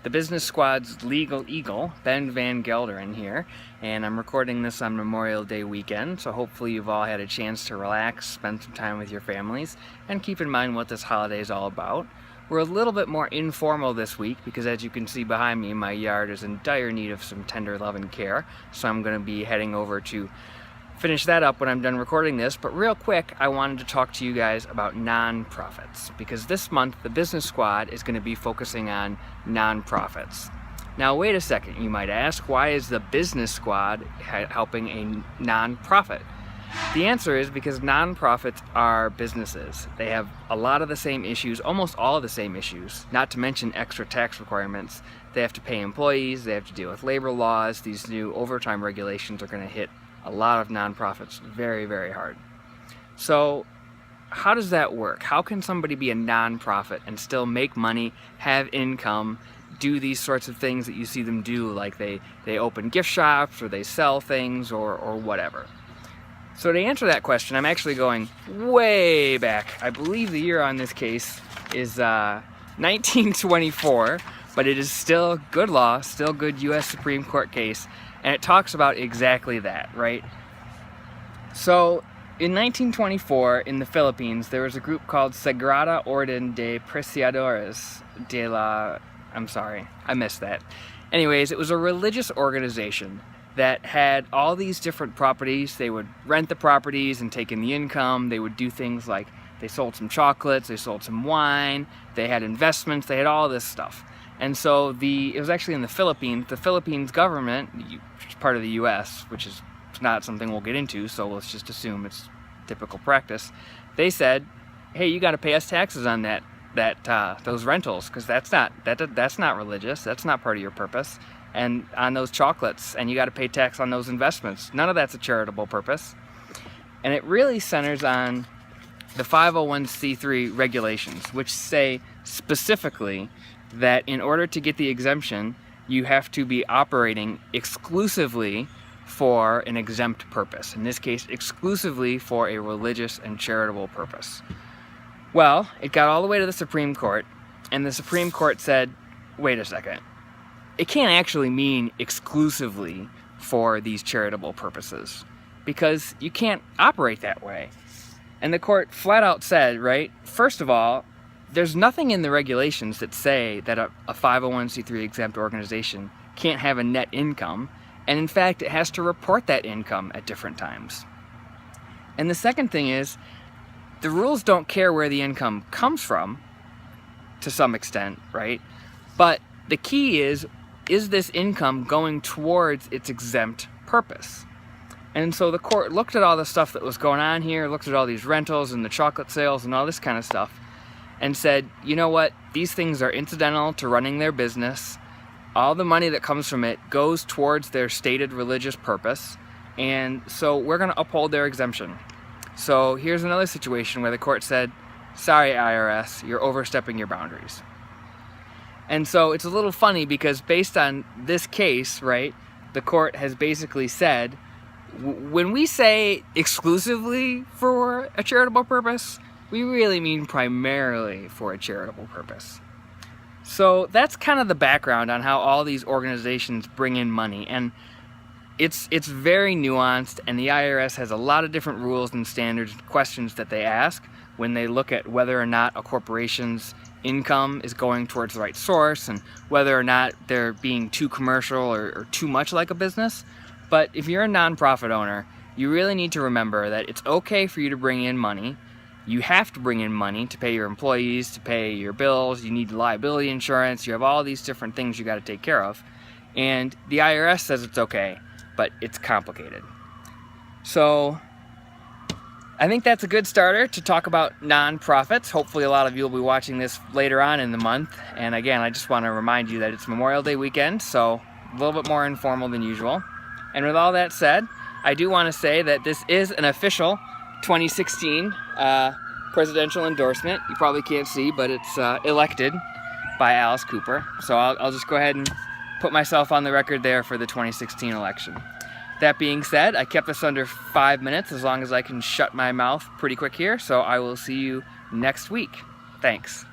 the Business Squad's legal eagle, Ben Van Gelderen here, and I'm recording this on Memorial Day weekend, so hopefully you've all had a chance to relax, spend some time with your families, and keep in mind what this holiday is all about. We're a little bit more informal this week because, as you can see behind me, my yard is in dire need of some tender love and care, so I'm going to be heading over to finish that up when I'm done recording this. But real quick, I wanted to talk to you guys about nonprofits, because this month the Business Squad is going to be focusing on nonprofits. Now wait a second, you might ask, why is the Business Squad helping a nonprofit? The answer is because nonprofits are businesses. They have a lot of the same issues, almost all of the same issues, not to mention extra tax requirements. They have to pay employees, they have to deal with labor laws. These new overtime regulations are going to hit a lot of nonprofits very, very hard. So how does that work? How can somebody be a nonprofit and still make money, have income, do these sorts of things that you see them do, like they open gift shops or they sell things or whatever? So to answer that question, I'm actually going way back. I believe the year on this case is 1924, but it is still good law, still good U.S. Supreme Court case, and it talks about exactly that, right? So in 1924 in the Philippines, there was a group called Sagrada Orden de Preciadores de la... I'm sorry, I missed that. Anyways, it was a religious organization that had all these different properties. They would rent the properties and take in the income. They would do things like they sold some chocolates, they sold some wine, they had investments, they had all this stuff. And so it was actually in the Philippines government, which is part of the U.S., which is not something we'll get into, so let's just assume it's typical practice. They said, hey, you got to pay us taxes on those rentals, because that's not religious, that's not part of your purpose, and on those chocolates, and you got to pay tax on those investments. None of that's a charitable purpose. And it really centers on the 501c3 regulations, which say specifically that in order to get the exemption, you have to be operating exclusively for an exempt purpose. In this case, exclusively for a religious and charitable purpose. Well, it got all the way to the Supreme Court, and the Supreme Court said, wait a second, it can't actually mean exclusively for these charitable purposes, because you can't operate that way. And the court flat out said, right, first of all, there's nothing in the regulations that say that a 501c3 exempt organization can't have a net income, and in fact it has to report that income at different times. And the second thing is, the rules don't care where the income comes from, to some extent, right? But the key is this income going towards its exempt purpose? And so the court looked at all the stuff that was going on here, looked at all these rentals and the chocolate sales and all this kind of stuff, and said, you know what, these things are incidental to running their business. All the money that comes from it goes towards their stated religious purpose, and so we're going to uphold their exemption. So here's another situation where the court said, sorry IRS, you're overstepping your boundaries. And so it's a little funny because based on this case, right, the court has basically said, when we say exclusively for a charitable purpose, we really mean primarily for a charitable purpose. So that's kind of the background on how all these organizations bring in money, and it's very nuanced, and the IRS has a lot of different rules and standards and questions that they ask when they look at whether or not a corporation's income is going towards the right source and whether or not they're being too commercial or too much like a business. But if you're a nonprofit owner, you really need to remember that it's okay for you to bring in money. You have to bring in money to pay your employees, to pay your bills. You need liability insurance. You have all these different things you got to take care of. And the IRS says it's okay, but it's complicated. So I think that's a good starter to talk about nonprofits. Hopefully a lot of you will be watching this later on in the month. And again, I just want to remind you that it's Memorial Day weekend, so a little bit more informal than usual. And with all that said, I do want to say that this is an official 2016 presidential endorsement. You probably can't see, but it's elected by Alice Cooper. So I'll just go ahead and put myself on the record there for the 2016 election. That being said, I kept this under 5 minutes as long as I can shut my mouth pretty quick here, so I will see you next week. Thanks.